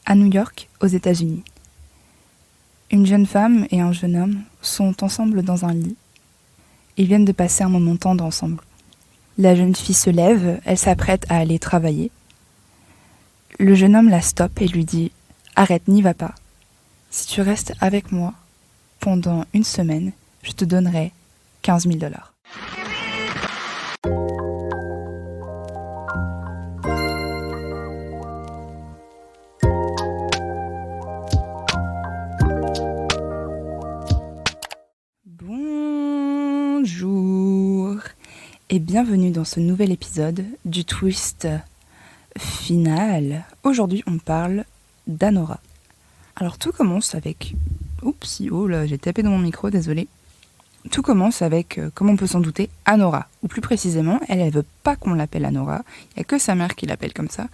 À New York, aux États-Unis. Une jeune femme et un jeune homme sont ensemble dans un lit. Ils viennent de passer un moment tendre ensemble. La jeune fille se lève, elle s'apprête à aller travailler. Le jeune homme la stoppe et lui dit « Arrête, n'y va pas. Si tu restes avec moi pendant une semaine, je te donnerai 15 000 $. Bonjour et bienvenue dans ce nouvel épisode du twist final. Aujourd'hui, on parle d'Anora. Alors tout commence avec... Oups, oh là, j'ai tapé dans mon micro, désolé. Tout commence avec, comme on peut s'en douter, Anora. Ou plus précisément, elle veut pas qu'on l'appelle Anora. Il n'y a que sa mère qui l'appelle comme ça.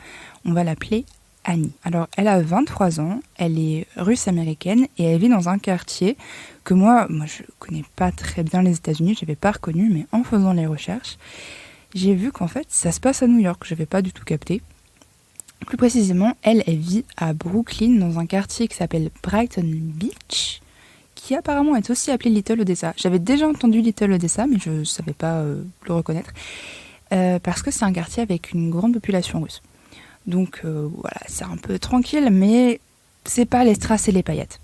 On va l'appeler Annie. Alors, elle a 23 ans, elle est russe-américaine et elle vit dans un quartier que moi je connais pas très bien les États-Unis, je n'avais pas reconnu, mais en faisant les recherches, j'ai vu qu'en fait, ça se passe à New York. Je n'avais pas du tout capté. Plus précisément, elle vit à Brooklyn, dans un quartier qui s'appelle Brighton Beach, qui apparemment est aussi appelé Little Odessa. J'avais déjà entendu Little Odessa, mais je ne savais pas le reconnaître, parce que c'est un quartier avec une grande population russe. Donc voilà, c'est un peu tranquille, mais c'est pas les strass et les paillettes.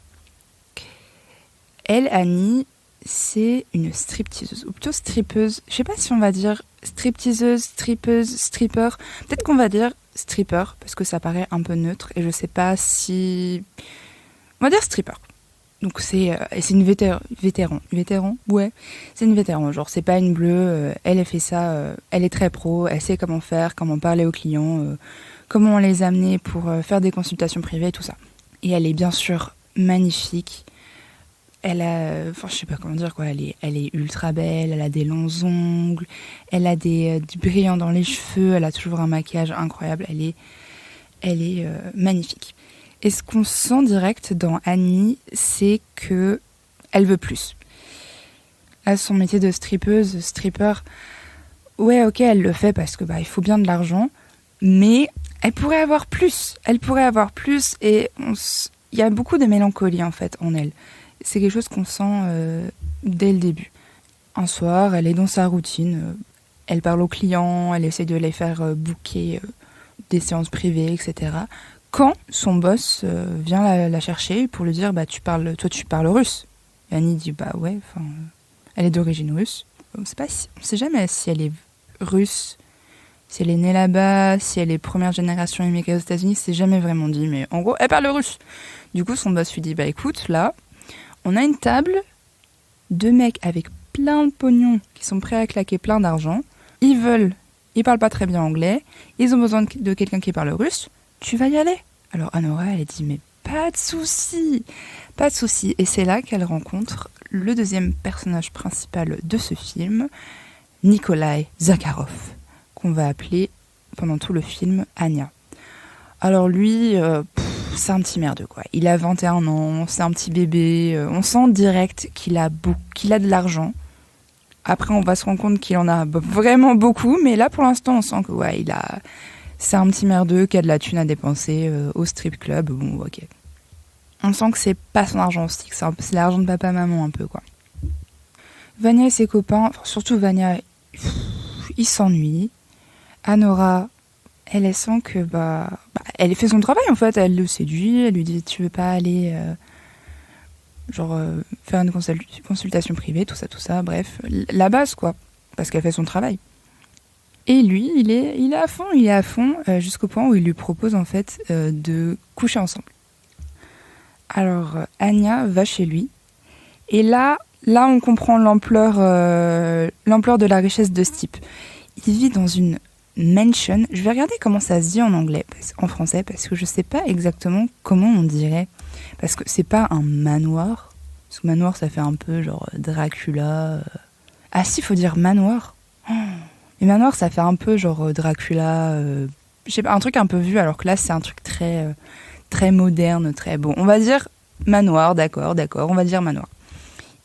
Elle, Annie, c'est une stripteaseuse, ou plutôt strippeuse. Je sais pas si on va dire stripteaseuse, strippeuse, stripper. Peut-être qu'on va dire stripper, parce que ça paraît un peu neutre, et je sais pas si... On va dire stripper. Donc c'est une vétéran. Ouais, c'est une vétéran, genre c'est pas une bleue, elle fait ça, elle est très pro, elle sait comment faire, comment parler aux clients, comment les amener pour faire des consultations privées, tout ça. Et elle est bien sûr magnifique. Elle a, je sais pas comment dire quoi, elle est ultra belle, elle a des longs ongles, elle a du brillant dans les cheveux, elle a toujours un maquillage incroyable, elle est magnifique. Et ce qu'on sent direct dans Annie, c'est que elle veut plus. À son métier de strippeuse, stripper, ouais ok, elle le fait parce que il faut bien de l'argent, mais elle pourrait avoir plus. Et il y a beaucoup de mélancolie en fait en elle. C'est quelque chose qu'on sent dès le début. Un soir, elle est dans sa routine, elle parle aux clients, elle essaie de les faire booker des séances privées, etc. Quand son boss vient la chercher pour lui dire tu parles russe. Et Annie dit ouais, elle est d'origine russe. On sait jamais si elle est russe, si elle est née là-bas, si elle est première génération immigrée aux États-Unis, c'est jamais vraiment dit, mais en gros, elle parle russe. Du coup, son boss lui dit écoute, là, on a une table de mecs avec plein de pognon qui sont prêts à claquer plein d'argent. Ils parlent pas très bien anglais, ils ont besoin de quelqu'un qui parle russe. Tu vas y aller. Alors Anora, elle dit mais pas de souci. Et c'est là qu'elle rencontre le deuxième personnage principal de ce film, Nikolai Zakharov, qu'on va appeler pendant tout le film Anya. Alors lui, c'est un petit merdeux quoi. Il a 21 ans, c'est un petit bébé. On sent direct qu'il a de l'argent. Après, on va se rendre compte qu'il en a vraiment beaucoup, mais là pour l'instant, on sent que c'est un petit merdeux qui a de la thune à dépenser au strip club. Bon, ok. On sent que c'est pas son argent aussi, que c'est l'argent de papa-maman un peu, quoi. Vania et ses copains, surtout Vania, ils s'ennuient. Anora, elle sent que, elle fait son travail, en fait. Elle le séduit, elle lui dit, tu veux pas aller, faire une consultation privée, tout ça, bref. La base, quoi. Parce qu'elle fait son travail. Et lui, il est à fond, jusqu'au point où il lui propose en fait de coucher ensemble. Alors Anya va chez lui, et là on comprend l'ampleur de la richesse de ce type. Il vit dans une mansion. Je vais regarder comment ça se dit en français, parce que je sais pas exactement comment on dirait, parce que c'est pas un manoir. Parce que manoir, ça fait un peu genre Dracula. Ah si, faut dire manoir. Et manoir, ça fait un peu genre Dracula, je sais pas, un truc un peu vieux, alors que là, c'est un truc très, très moderne, très bon. On va dire manoir, d'accord, on va dire manoir.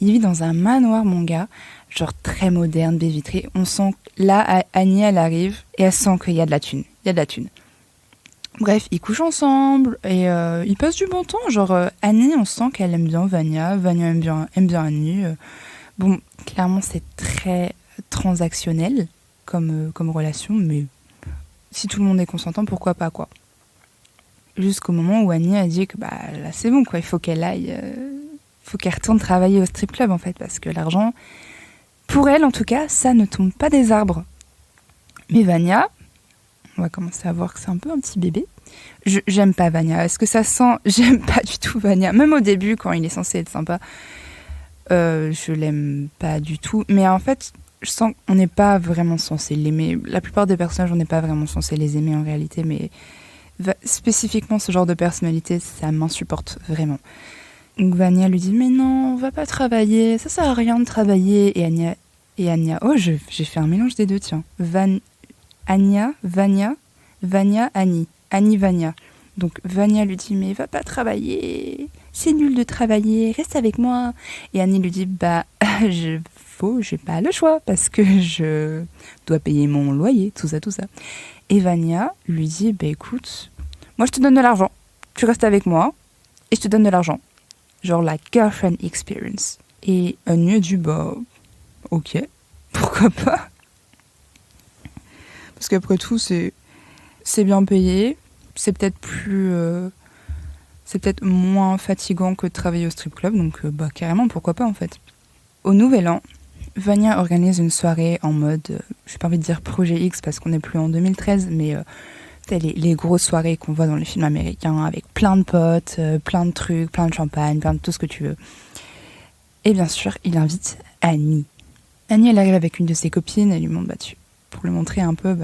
Il vit dans un manoir, mon gars, genre très moderne, baie vitrée. On sent, là, Annie, elle arrive, et elle sent qu'il y a de la thune. Bref, ils couchent ensemble et ils passent du bon temps. Genre, Annie, on sent qu'elle aime bien Vanya. Vanya aime bien Annie. Bon, clairement, c'est très transactionnel comme relation, mais si tout le monde est consentant, pourquoi pas, quoi. Jusqu'au moment où Annie a dit que bah là, c'est bon, quoi. Il faut qu'elle aille... faut qu'elle retourne travailler au strip club, en fait, parce que l'argent, pour elle, en tout cas, ça ne tombe pas des arbres. Mais Vanya, on va commencer à voir que c'est un peu un petit bébé. J'aime pas Vanya. Est-ce que ça sent? J'aime pas du tout Vanya. Même au début, quand il est censé être sympa, je l'aime pas du tout. Mais en fait, je sens qu'on n'est pas vraiment censé l'aimer. La plupart des personnages, on n'est pas vraiment censé les aimer en réalité. Mais spécifiquement, ce genre de personnalité, ça m'insupporte vraiment. Donc Vanya lui dit « Mais non, on va pas travailler. Ça sert à rien de travailler. » Et Anya... Oh, j'ai fait un mélange des deux, tiens. Anya, Vanya, Annie. Annie, Vanya. Donc Vanya lui dit « Mais va pas travailler. C'est nul de travailler. Reste avec moi. » Et Annie lui dit « Bah, j'ai pas le choix parce que je dois payer mon loyer, tout ça. » Et Vanya lui dit « Bah écoute, moi je te donne de l'argent. Tu restes avec moi et je te donne de l'argent. » Genre la girlfriend experience. Et Annie a dit « Bah, ok, pourquoi pas. » Parce qu'après tout, c'est bien payé. C'est peut-être c'est peut-être moins fatigant que de travailler au strip club. Donc, bah, carrément, pourquoi pas, en fait. Au Nouvel An, Vanya organise une soirée en mode, j'ai pas envie de dire Projet X parce qu'on n'est plus en 2013, mais c'est les grosses soirées qu'on voit dans les films américains avec plein de potes, plein de trucs, plein de champagne, plein de tout ce que tu veux. Et bien sûr, il invite Annie. Annie, elle arrive avec une de ses copines, elle lui montre, pour lui montrer un peu,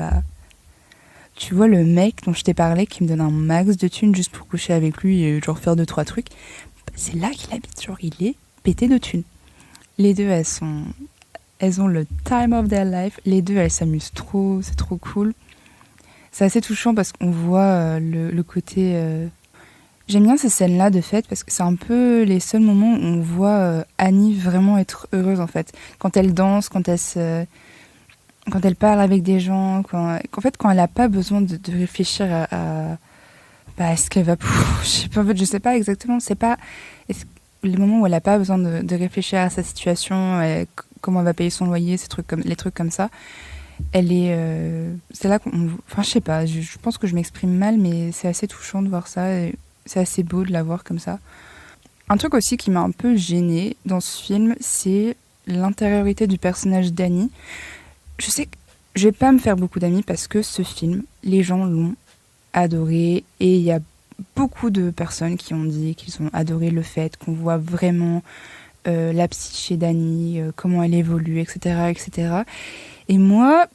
tu vois le mec dont je t'ai parlé qui me donne un max de thunes juste pour coucher avec lui et genre faire 2-3 trucs, c'est là qu'il habite, genre il est pété de thunes. Les deux, elles ont le time of their life, les deux, elles s'amusent trop, c'est trop cool. C'est assez touchant parce qu'on voit le côté... J'aime bien ces scènes-là de fête parce que c'est un peu les seuls moments où on voit Annie vraiment être heureuse en fait. Quand elle danse, quand elle parle avec des gens, quand elle n'a pas besoin de réfléchir à ce qu'elle va pour... je sais pas exactement, c'est pas les moments où elle n'a pas besoin de réfléchir à sa situation, comment elle va payer son loyer, les trucs comme ça. Elle est... c'est là qu'on... Enfin, je sais pas, je pense que je m'exprime mal, mais c'est assez touchant de voir ça, et c'est assez beau de la voir comme ça. Un truc aussi qui m'a un peu gênée dans ce film, c'est l'intériorité du personnage d'Annie. Je sais que je vais pas me faire beaucoup d'amis parce que ce film, les gens l'ont adoré et il y a beaucoup de personnes qui ont dit qu'ils ont adoré le fait qu'on voit vraiment la psyché d'Annie, comment elle évolue, etc., etc. Et moi,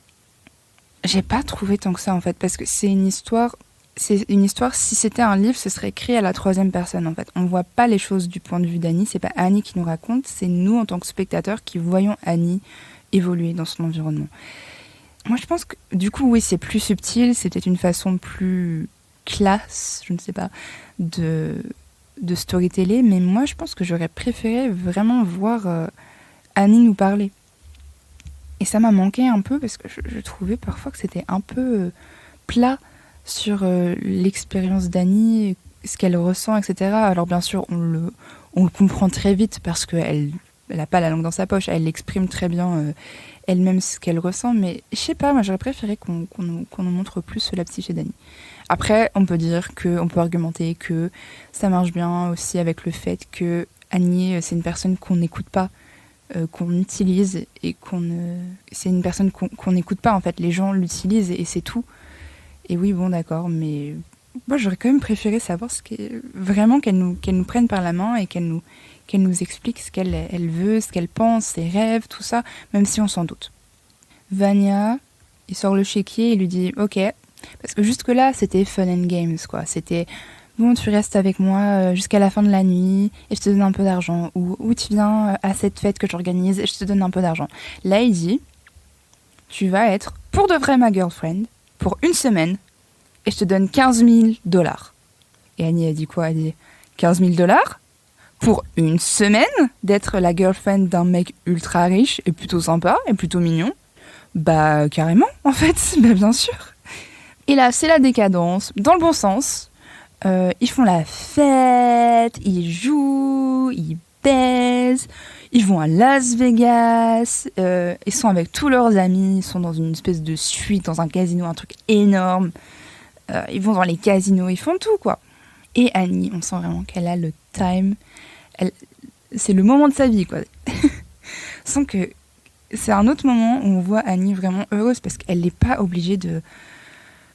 j'ai pas trouvé tant que ça en fait parce que c'est une histoire, si c'était un livre, ce serait écrit à la troisième personne en fait. On voit pas les choses du point de vue d'Annie, c'est pas Annie qui nous raconte, c'est nous en tant que spectateurs qui voyons Annie évoluer dans son environnement. Moi, je pense que, du coup, oui, c'est plus subtil, c'est peut-être une façon plus classe, je ne sais pas, de storyteller, mais moi, je pense que j'aurais préféré vraiment voir Annie nous parler. Et ça m'a manqué un peu, parce que je trouvais parfois que c'était un peu plat sur l'expérience d'Annie, ce qu'elle ressent, etc. Alors, bien sûr, on le comprend très vite, parce qu'elle n'a pas la langue dans sa poche, elle exprime très bien elle-même ce qu'elle ressent, mais je sais pas, moi j'aurais préféré qu'on nous montre plus la psyché d'Annie. Après, on peut argumenter que ça marche bien aussi avec le fait que Annie, c'est une personne qu'on n'écoute pas, qu'on utilise et c'est une personne qu'on n'écoute pas en fait. Les gens l'utilisent et c'est tout. Et oui, bon, d'accord, mais moi j'aurais quand même préféré savoir vraiment qu'elle nous prenne par la main et qu'elle nous explique ce qu'elle veut, ce qu'elle pense, ses rêves, tout ça, même si on s'en doute. Vanya, il sort le chéquier et lui dit « Ok », parce que jusque-là, c'était fun and games, quoi. C'était « Bon, tu restes avec moi jusqu'à la fin de la nuit et je te donne un peu d'argent. » Ou « Tu viens à cette fête que j'organise et je te donne un peu d'argent. » Là, il dit « Tu vas être pour de vrai ma girlfriend pour 1 semaine et je te donne $15,000. » Et Annie a dit quoi? Elle dit « $15,000 pour 1 semaine d'être la girlfriend d'un mec ultra riche et plutôt sympa et plutôt mignon? Bah carrément en fait, bah bien sûr. Et là, c'est la décadence, dans le bon sens. Ils font la fête, ils jouent, ils baisent, ils vont à Las Vegas, ils sont avec tous leurs amis, ils sont dans une espèce de suite, dans un casino, un truc énorme. Ils vont dans les casinos, ils font tout, quoi. Et Annie, on sent vraiment qu'elle a le time. C'est le moment de sa vie, quoi. Sans que c'est un autre moment où on voit Annie vraiment heureuse parce qu'elle n'est pas obligée de...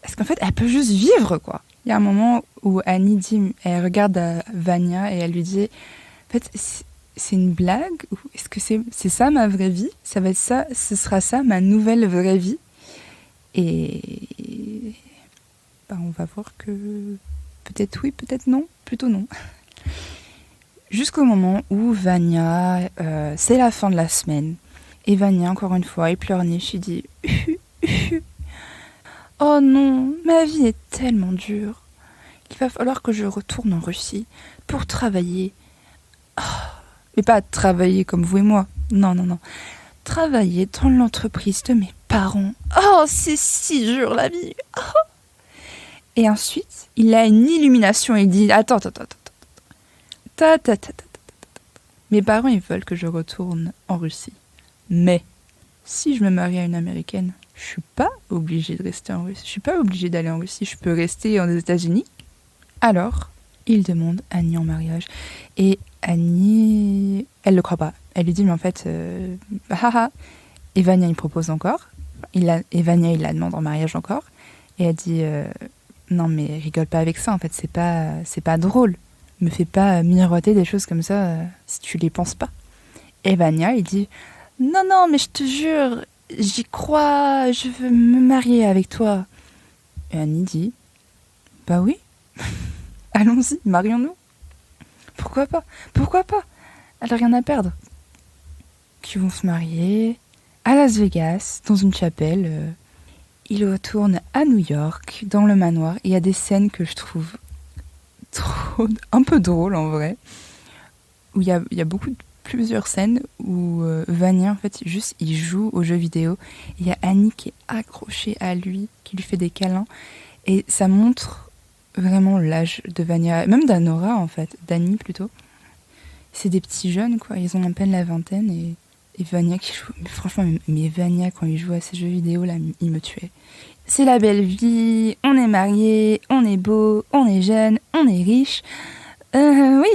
Parce qu'en fait, elle peut juste vivre, quoi. Il y a un moment où Annie dit, elle regarde Vanya et elle lui dit, en fait, c'est une blague ou est-ce que c'est ça ma vraie vie? Ça va être ça, ce sera ça ma nouvelle vraie vie? Et on va voir que peut-être oui, peut-être non, plutôt non. Jusqu'au moment où Vanya, c'est la fin de la semaine, et Vanya, encore une fois, pleurniche, il dit « Oh non, ma vie est tellement dure. Il va falloir que je retourne en Russie pour travailler. Oh, mais pas travailler comme vous et moi, non. Travailler dans l'entreprise de mes parents. Oh, c'est si dur la vie. Oh. » Et ensuite, il a une illumination et il dit « Attends. Mes parents, ils veulent que je retourne en Russie. Mais si je me marie à une Américaine, je suis pas obligée de rester en Russie. Je suis pas obligée d'aller en Russie. Je peux rester aux États-Unis. » Alors, il demande Annie en mariage. Et Annie, elle le croit pas. Elle lui dit, mais en fait, Et Vanya, il propose encore. Et Vanya, il la demande en mariage encore. Et elle dit, non, mais rigole pas avec ça. En fait, c'est pas drôle. Me fais pas miroiter des choses comme ça si tu les penses pas. Et Vanya, il dit, non, mais je te jure, j'y crois, je veux me marier avec toi. Et Annie dit, bah oui, allons-y, marions-nous. Pourquoi pas? Elle a rien à perdre. Ils vont se marier à Las Vegas, dans une chapelle. Ils retournent à New York, dans le manoir. Il y a des scènes que je trouve un peu drôles en vrai. Où il y a plusieurs scènes où Vanya, en fait, juste, il joue aux jeux vidéo. Il y a Annie qui est accrochée à lui, qui lui fait des câlins. Et ça montre vraiment l'âge de Vanya, même d'Anora, en fait, d'Annie plutôt. C'est des petits jeunes, quoi. Ils ont à peine la vingtaine et Vanya qui joue. Mais franchement, mais Vanya, quand il joue à ces jeux vidéo, là, il me tuait. C'est la belle vie, on est mariés, on est beau, on est jeune, on est riche. Oui,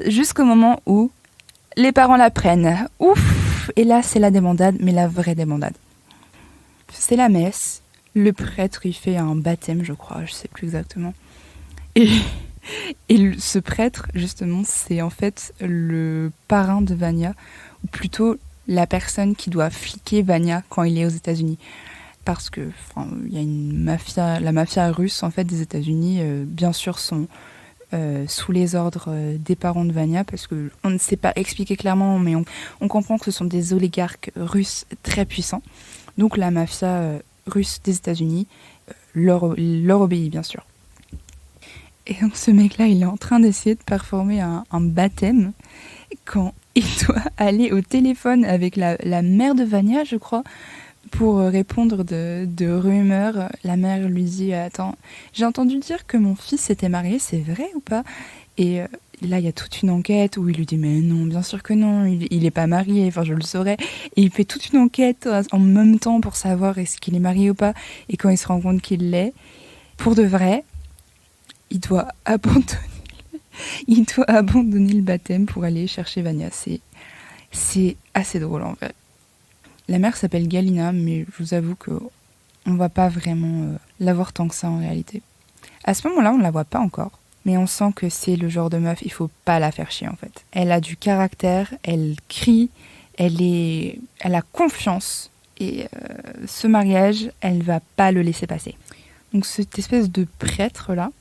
jusqu'au moment où les parents la prennent. Ouf! Et là, c'est la débandade, mais la vraie débandade. C'est la messe. Le prêtre, il fait un baptême, je crois, je sais plus exactement. Et ce prêtre, justement, c'est en fait le parrain de Vanya, ou plutôt la personne qui doit fliquer Vanya quand il est aux États-Unis. Parce que, il y a une mafia, la mafia russe, en fait, des États-Unis, bien sûr, sont sous les ordres des parents de Vanya, parce que on ne sait pas expliquer clairement, mais on comprend que ce sont des oligarques russes très puissants. Donc la mafia russe des États-Unis leur obéit, bien sûr. Et donc ce mec-là, il est en train d'essayer de performer un baptême quand il doit aller au téléphone avec la mère de Vanya, je crois, pour répondre de rumeurs. La mère lui dit « Attends, j'ai entendu dire que mon fils s'était marié, c'est vrai ou pas ?» Et là, il y a toute une enquête où il lui dit « Mais non, bien sûr que non, il n'est pas marié, enfin je le saurais. » Et il fait toute une enquête en même temps pour savoir est-ce qu'il est marié ou pas. Et quand il se rend compte qu'il l'est, pour de vrai, il doit abandonner le baptême pour aller chercher Vanya. C'est assez drôle en fait. La mère s'appelle Galina, mais je vous avoue qu'on ne va pas vraiment la voir tant que ça en réalité. À ce moment-là, on ne la voit pas encore, mais on sent que c'est le genre de meuf, il ne faut pas la faire chier en fait. Elle a du caractère, elle crie, elle a confiance, et ce mariage, elle ne va pas le laisser passer. Donc cette espèce de prêtre-là,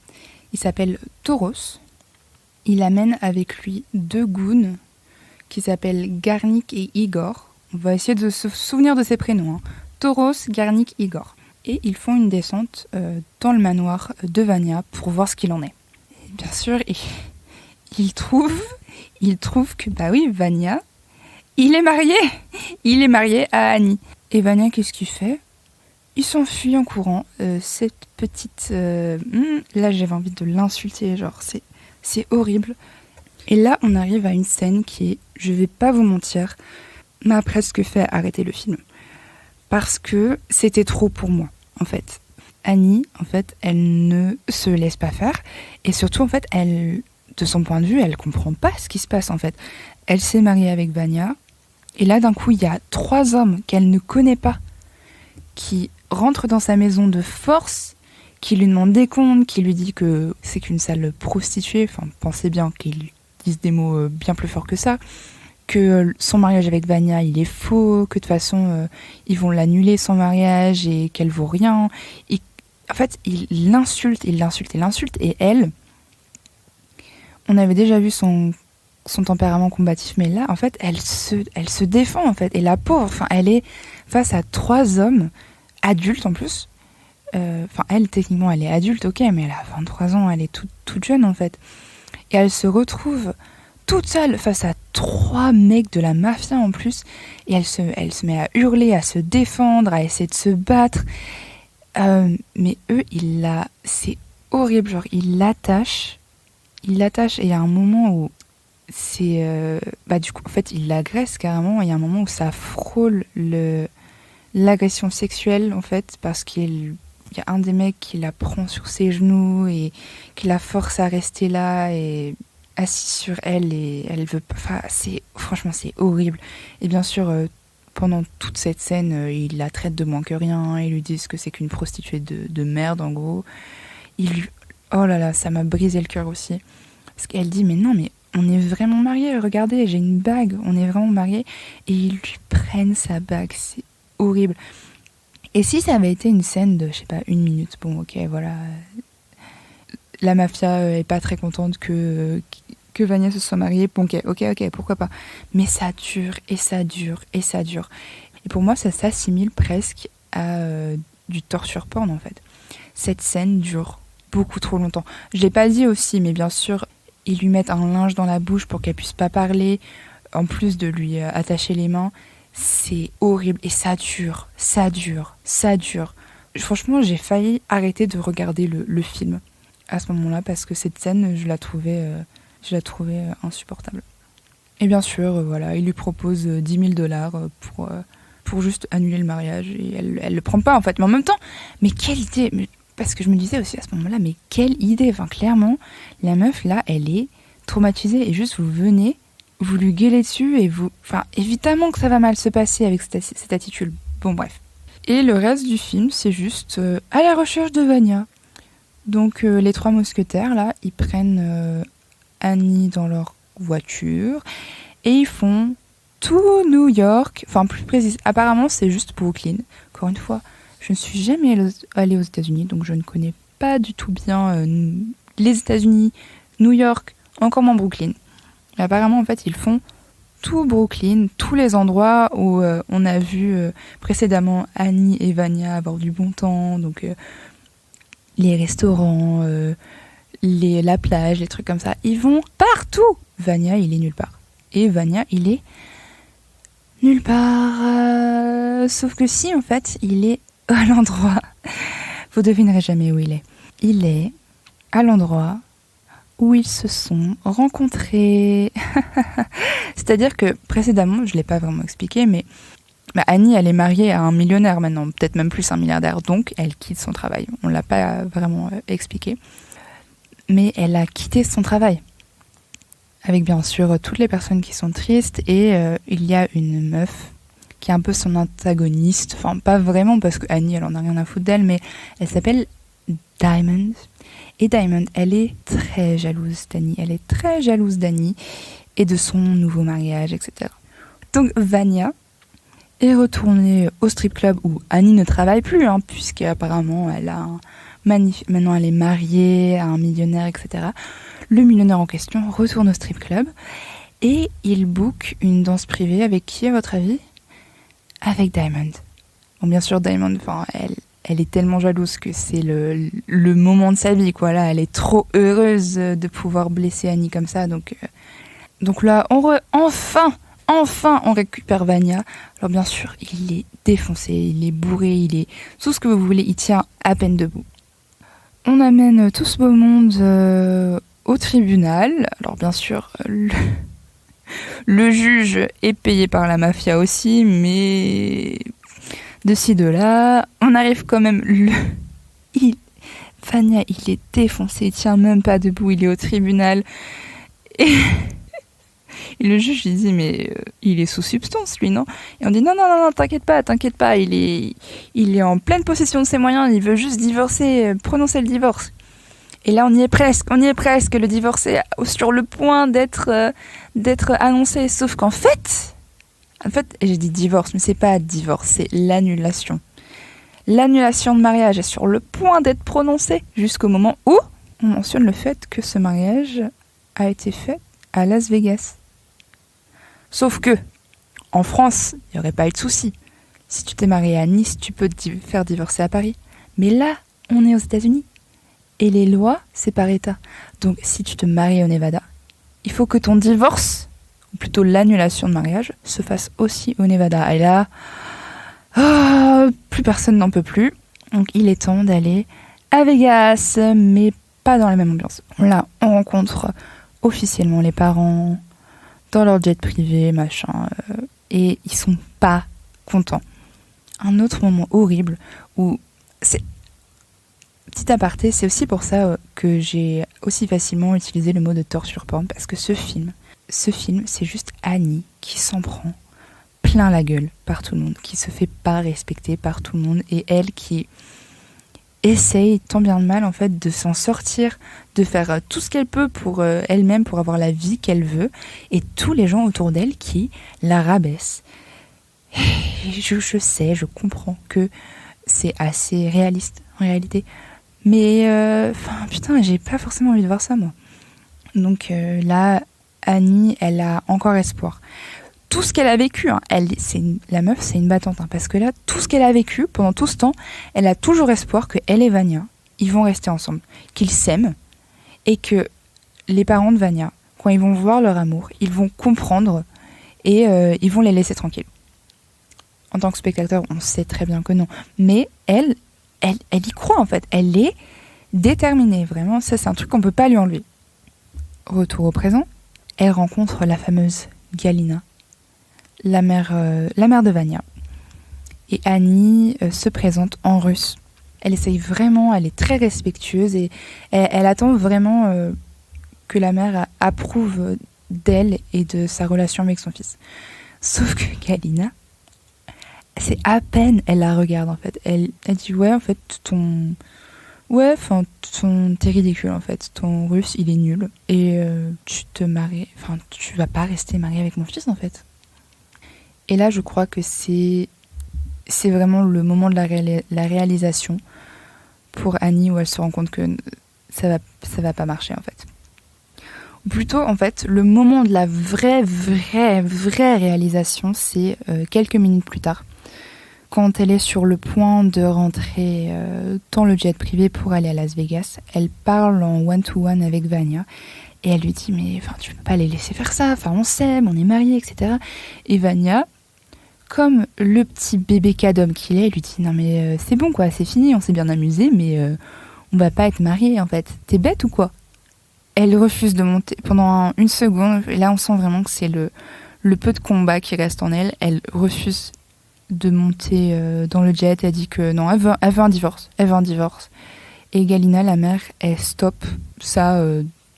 il s'appelle Toros. Il amène avec lui 2 goons qui s'appellent Garnik et Igor. On va essayer de se souvenir de ces prénoms. Toros, Garnik, Igor. Et ils font une descente dans le manoir de Vanya pour voir ce qu'il en est. Et bien sûr, ils trouvent que, bah oui, Vanya, il est marié à Annie. Et Vanya, qu'est-ce qu'il fait? Il s'enfuit en courant. Cette petite... là, j'avais envie de l'insulter. Genre, c'est horrible. Et là, on arrive à une scène qui est, je vais pas vous mentir, m'a presque fait arrêter le film. Parce que c'était trop pour moi, en fait. Annie, en fait, elle ne se laisse pas faire. Et surtout, en fait, elle, de son point de vue, elle comprend pas ce qui se passe, en fait. Elle s'est mariée avec Vanya. Et là, d'un coup, il y a 3 hommes qu'elle ne connaît pas qui rentre dans sa maison de force, qui lui demande des comptes, qui lui dit que c'est qu'une sale prostituée, enfin pensez bien qu'ils disent des mots bien plus forts que ça, que son mariage avec Vanya il est faux, que de toute façon ils vont l'annuler son mariage et qu'elle vaut rien. Et, en fait, il l'insulte, et elle, on avait déjà vu son tempérament combatif, mais là en fait elle se défend en fait, et la pauvre, enfin elle est face à 3 hommes adulte en plus. Enfin, elle, techniquement, elle est adulte, ok, mais elle a 23 ans, elle est toute jeune, en fait. Et elle se retrouve toute seule face à 3 mecs de la mafia, en plus. Et elle se met à hurler, à se défendre, à essayer de se battre. Mais eux, c'est horrible, genre, ils l'attachent, et il y a un moment où c'est... du coup, en fait, il l'agresse carrément, et il y a un moment où ça frôle l'agression sexuelle, en fait, parce qu'il y a un des mecs qui la prend sur ses genoux et qui la force à rester là et assise sur elle, et elle veut pas. Enfin, franchement, c'est horrible. Et bien sûr, pendant toute cette scène, il la traite de moins que rien, ils lui disent que c'est qu'une prostituée de merde, en gros. Oh là là, ça m'a brisé le cœur aussi. Parce qu'elle dit, mais non, mais on est vraiment mariés, regardez, j'ai une bague, on est vraiment mariés. Et ils lui prennent sa bague, c'est horrible. Et si ça avait été une scène de, je sais pas, 1 minute, bon ok, voilà, la mafia est pas très contente que Vanya se soit mariée, bon ok, pourquoi pas. Mais ça dure, et ça dure, et ça dure. Et pour moi, ça s'assimile presque à du torture porn, en fait. Cette scène dure beaucoup trop longtemps. Je l'ai pas dit aussi, mais bien sûr, ils lui mettent un linge dans la bouche pour qu'elle puisse pas parler, en plus de lui attacher les mains. C'est horrible, et ça dure. Franchement, j'ai failli arrêter de regarder le film à ce moment-là, parce que cette scène, je la trouvais insupportable. Et bien sûr, voilà, il lui propose $10,000 pour juste annuler le mariage, et elle le prend pas, en fait. Mais en même temps, mais quelle idée, parce que je me disais aussi à ce moment-là, mais quelle idée. Enfin, clairement, la meuf, là, elle est traumatisée, et juste vous venez, vous lui gueulez dessus, et vous... Enfin, évidemment que ça va mal se passer avec cette attitude. Bon, bref. Et le reste du film, c'est juste à la recherche de Vanya. Donc, les 3 mousquetaires, là, ils prennent Annie dans leur voiture, et ils font tout New York, enfin, plus précis. Apparemment, c'est juste Brooklyn. Encore une fois, je ne suis jamais allée aux États-Unis, donc je ne connais pas du tout bien les États-Unis, New York, encore moins Brooklyn. Mais apparemment, en fait, ils font tout Brooklyn, tous les endroits où on a vu précédemment Annie et Vanya avoir du bon temps, donc les restaurants, la plage, les trucs comme ça. Ils vont partout. Vanya, il est nulle part. Et Vanya, il est nulle part. Sauf que si, en fait, il est à l'endroit... Vous devinerez jamais où il est. Il est à l'endroit où ils se sont rencontrés. C'est-à-dire que précédemment, je ne l'ai pas vraiment expliqué, mais Annie, elle est mariée à un millionnaire maintenant, peut-être même plus un milliardaire, donc elle quitte son travail. On ne l'a pas vraiment expliqué. Mais elle a quitté son travail, avec bien sûr toutes les personnes qui sont tristes, et il y a une meuf qui est un peu son antagoniste, enfin pas vraiment, parce que Annie, elle en a rien à foutre d'elle, mais elle s'appelle Diamond. Et Diamond, elle est très jalouse d'Annie, et de son nouveau mariage, etc. Donc Vanya est retournée au strip club où Annie ne travaille plus, puisqu'apparemment maintenant elle est mariée à un millionnaire, etc. Le millionnaire en question retourne au strip club, et il book une danse privée avec qui, à votre avis ? Avec Diamond. Bon, bien sûr, Diamond, elle est tellement jalouse que c'est le moment de sa vie, quoi. Là, elle est trop heureuse de pouvoir blesser Annie comme ça. Donc là, enfin, Enfin, on récupère Vania. Alors bien sûr, il est défoncé, il est bourré, il est tout ce que vous voulez, il tient à peine debout. On amène tout ce beau monde au tribunal. Alors bien sûr, le juge est payé par la mafia aussi, mais de ci, de là, on arrive quand même... Vania, il est défoncé, il tient même pas debout, il est au tribunal. Et le juge, il dit, mais il est sous substance, lui, non? Et on dit, non, t'inquiète pas, il est en pleine possession de ses moyens, il veut juste divorcer, prononcer le divorce. Et là, on y est presque, le divorce est sur le point d'être annoncé, sauf qu'en fait, j'ai dit divorce, mais c'est pas divorce, c'est l'annulation. L'annulation de mariage est sur le point d'être prononcée jusqu'au moment où on mentionne le fait que ce mariage a été fait à Las Vegas. Sauf que, en France, il n'y aurait pas eu de souci. Si tu t'es marié à Nice, tu peux te faire divorcer à Paris. Mais là, on est aux États-Unis. Et les lois, c'est par État. Donc, si tu te maries au Nevada, il faut que ton divorce, ou plutôt l'annulation de mariage, se fasse aussi au Nevada. Et là, plus personne n'en peut plus. Donc, il est temps d'aller à Vegas, mais pas dans la même ambiance. Là, on rencontre officiellement les parents dans leur jet privé, machin, et ils sont pas contents. Un autre moment horrible où c'est... Petit aparté, c'est aussi pour ça que j'ai aussi facilement utilisé le mot de torture porn, parce que ce film, c'est juste Annie qui s'en prend plein la gueule par tout le monde, qui se fait pas respecter par tout le monde, et elle qui essaye tant bien de mal en fait de s'en sortir, de faire tout ce qu'elle peut pour elle-même, pour avoir la vie qu'elle veut, et tous les gens autour d'elle qui la rabaissent. Je sais, je comprends que c'est assez réaliste en réalité, mais putain, j'ai pas forcément envie de voir ça moi. Donc là, Annie, elle a encore espoir. Tout ce qu'elle a vécu, hein, la meuf, c'est une battante, hein, parce que là, tout ce qu'elle a vécu pendant tout ce temps, elle a toujours espoir que elle et Vania, ils vont rester ensemble, qu'ils s'aiment, et que les parents de Vania, quand ils vont voir leur amour, ils vont comprendre et ils vont les laisser tranquilles. En tant que spectateur, on sait très bien que non, mais elle y croit en fait, elle est déterminée, vraiment, ça c'est un truc qu'on peut pas lui enlever. Retour au présent, elle rencontre la fameuse Galina, la mère de Vania. Et Annie se présente en russe. Elle essaye vraiment, elle est très respectueuse et elle attend vraiment que la mère approuve d'elle et de sa relation avec son fils. Sauf que Galina, c'est à peine elle la regarde en fait. Elle dit ouais en fait t'es ridicule en fait. Ton russe il est nul et tu vas pas rester mariée avec mon fils en fait. Et là, je crois que c'est vraiment le moment de la réalisation pour Annie où elle se rend compte que ça va pas marcher en fait. Ou plutôt, en fait, le moment de la vraie réalisation, c'est quelques minutes plus tard, quand elle est sur le point de rentrer dans le jet privé pour aller à Las Vegas. Elle parle en one-to-one avec Vania. Et elle lui dit, mais tu peux pas les laisser faire ça, on s'aime, on est mariés, etc. Et Vania, comme le petit bébé cadom qu'il est, elle lui dit, non mais c'est bon quoi, c'est fini, on s'est bien amusé, mais on va pas être mariés en fait. T'es bête ou quoi? Elle refuse de monter pendant une seconde, et là on sent vraiment que c'est le peu de combat qui reste en elle. Elle refuse de monter dans le jet, elle dit que non, elle veut un divorce. Et Galina, la mère, elle stoppe ça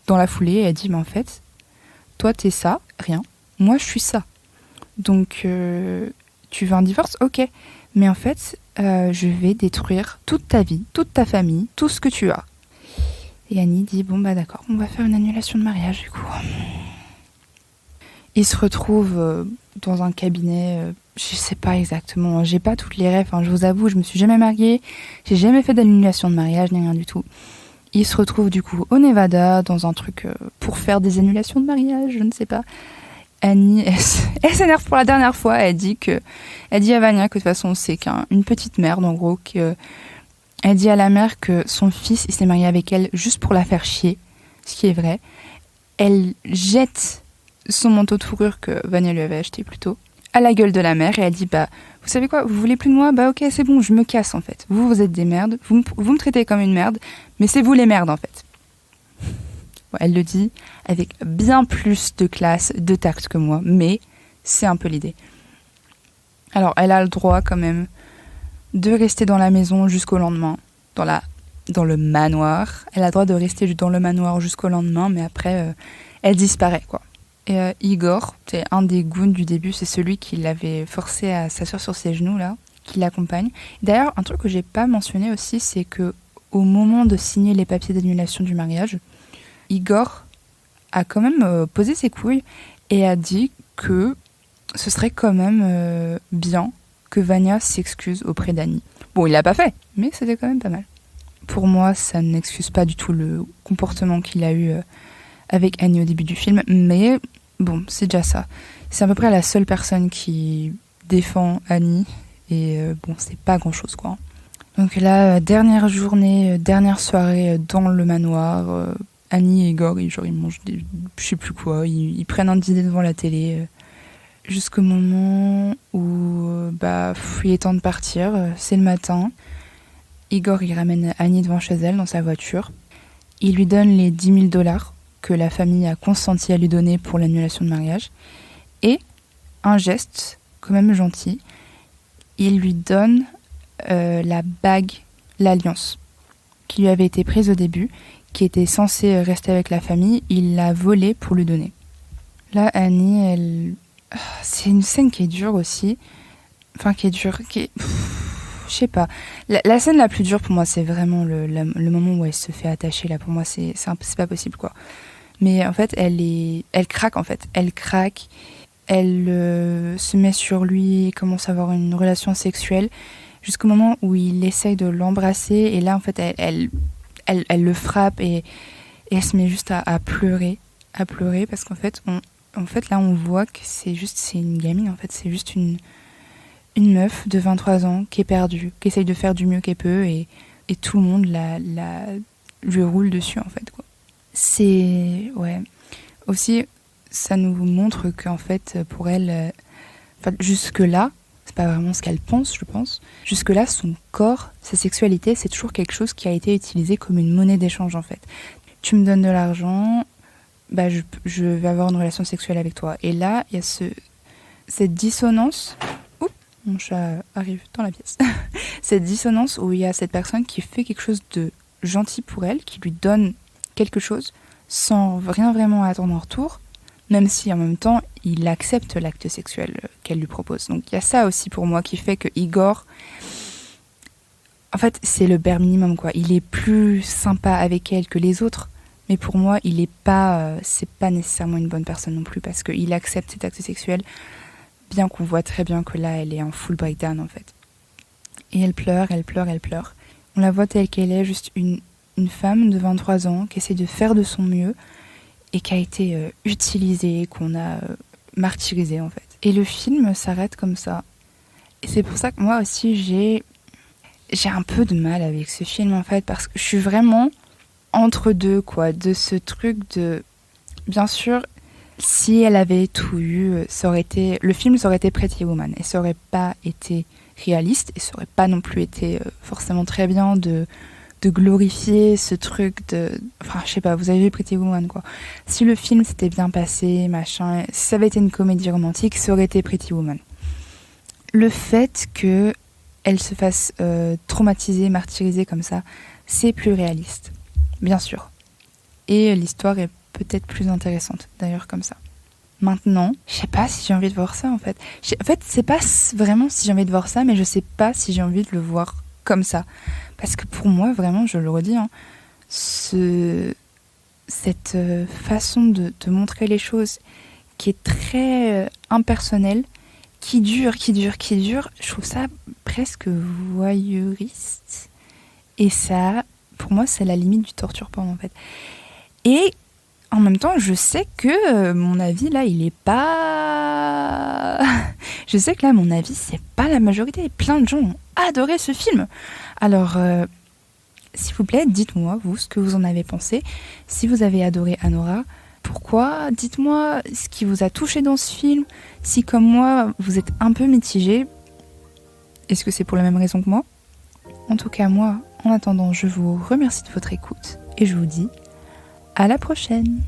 dans la foulée, et elle dit, mais en fait, toi t'es ça, rien, moi je suis ça. Donc tu veux un divorce? Ok, mais en fait, je vais détruire toute ta vie, toute ta famille, tout ce que tu as. Et Annie dit, bon bah d'accord, on va faire une annulation de mariage du coup. Ils se retrouvent dans un cabinet, je sais pas exactement, j'ai pas toutes les rêves, je vous avoue, je me suis jamais mariée, j'ai jamais fait d'annulation de mariage, ni rien du tout. Ils se retrouvent du coup au Nevada, dans un truc pour faire des annulations de mariage, je ne sais pas. Annie, elle s'énerve pour la dernière fois, elle dit à Vania que de toute façon c'est qu'une petite merde en gros, elle dit à la mère que son fils il s'est marié avec elle juste pour la faire chier, ce qui est vrai. Elle jette son manteau de fourrure que Vanya lui avait acheté plus tôt, à la gueule de la mère et elle dit bah vous savez quoi, vous voulez plus de moi, bah ok c'est bon, je me casse en fait. Vous êtes des merdes, vous me traitez comme une merde, mais c'est vous les merdes en fait. Bon, elle le dit avec bien plus de classe, de tact que moi, mais c'est un peu l'idée. Alors elle a le droit quand même de rester dans la maison jusqu'au lendemain, dans le manoir. Elle a le droit de rester dans le manoir jusqu'au lendemain, mais après elle disparaît quoi. Et Igor, c'est un des goons du début, c'est celui qui l'avait forcé à s'asseoir sur ses genoux là, qui l'accompagne. D'ailleurs, un truc que j'ai pas mentionné aussi, c'est que au moment de signer les papiers d'annulation du mariage, Igor a quand même posé ses couilles et a dit que ce serait quand même bien que Vanya s'excuse auprès d'Annie. Bon, il l'a pas fait, mais c'était quand même pas mal. Pour moi, ça n'excuse pas du tout le comportement qu'il a eu avec Annie au début du film, mais bon, c'est déjà ça. C'est à peu près la seule personne qui défend Annie, et bon, c'est pas grand-chose, quoi. Donc là, dernière journée, dernière soirée dans le manoir, Annie et Igor, ils mangent je sais plus quoi, ils prennent un dîner devant la télé, jusqu'au moment où il est temps de partir, c'est le matin. Igor, il ramène Annie devant chez elle, dans sa voiture. Il lui donne les $10 000 que la famille a consenti à lui donner pour l'annulation de mariage. Et un geste, quand même gentil, il lui donne la bague, l'alliance, qui lui avait été prise au début, qui était censée rester avec la famille. Il l'a volée pour lui donner. Là, Annie, c'est une scène qui est dure aussi. Enfin, qui est dure, je sais pas. La scène la plus dure pour moi, c'est vraiment le moment où elle se fait attacher. Là, pour moi, c'est pas possible, quoi. Mais en fait, elle craque, en fait. Elle craque, elle se met sur lui, commence à avoir une relation sexuelle, jusqu'au moment où il essaye de l'embrasser. Et là, en fait, elle le frappe et elle se met juste à pleurer. À pleurer, parce qu'en fait, là, on voit que c'est une gamine, en fait. C'est juste une meuf de 23 ans qui est perdue, qui essaye de faire du mieux qu'elle peut et tout le monde lui roule dessus, en fait, quoi. C'est... ouais. Aussi, ça nous montre qu'en fait, pour elle, jusque-là, c'est pas vraiment ce qu'elle pense, je pense. Jusque-là, son corps, sa sexualité, c'est toujours quelque chose qui a été utilisé comme une monnaie d'échange, en fait. Tu me donnes de l'argent, je vais avoir une relation sexuelle avec toi. Et là, il y a cette dissonance... Mon chat arrive dans la pièce. Cette dissonance où il y a cette personne qui fait quelque chose de gentil pour elle, qui lui donne quelque chose sans rien vraiment attendre en retour, même si en même temps il accepte l'acte sexuel qu'elle lui propose. Donc il y a ça aussi pour moi qui fait que Igor, en fait c'est le bare minimum, quoi. Il est plus sympa avec elle que les autres, mais pour moi il est pas, c'est pas nécessairement une bonne personne non plus parce qu'il accepte cet acte sexuel. Bien qu'on voit très bien que là, elle est en full breakdown, en fait. Et elle pleure. On la voit telle qu'elle est, juste une femme de 23 ans qui essaie de faire de son mieux et qui a été utilisée, qu'on a martyrisée, en fait. Et le film s'arrête comme ça. Et c'est pour ça que moi aussi, j'ai un peu de mal avec ce film, en fait, parce que je suis vraiment entre deux, quoi, de ce truc de... Bien sûr... Si elle avait tout eu, le film ça aurait été Pretty Woman et ça aurait pas été réaliste et ça aurait pas non plus été forcément très bien de glorifier ce truc de... Enfin, je sais pas, vous avez vu Pretty Woman, quoi. Si le film s'était bien passé, machin, si ça avait été une comédie romantique, ça aurait été Pretty Woman. Le fait que elle se fasse traumatiser, martyriser comme ça, c'est plus réaliste, bien sûr. Et l'histoire est peut-être plus intéressante, d'ailleurs, comme ça. Maintenant, je sais pas si j'ai envie de voir ça, en fait. En fait, c'est pas vraiment si j'ai envie de voir ça, mais je sais pas si j'ai envie de le voir comme ça. Parce que pour moi, vraiment, je le redis, hein, cette façon de montrer les choses qui est très impersonnelle, qui dure, je trouve ça presque voyeuriste. Et ça, pour moi, c'est la limite du torture porn, en fait. Et en même temps, je sais que mon avis, là, il est pas... Je sais que là, mon avis, c'est pas la majorité. Plein de gens ont adoré ce film. Alors, s'il vous plaît, dites-moi, vous, ce que vous en avez pensé. Si vous avez adoré Anora, pourquoi. Dites-moi ce qui vous a touché dans ce film. Si comme moi, vous êtes un peu mitigé, est-ce que c'est pour la même raison que moi ? En tout cas, moi, en attendant, je vous remercie de votre écoute et je vous dis à la prochaine.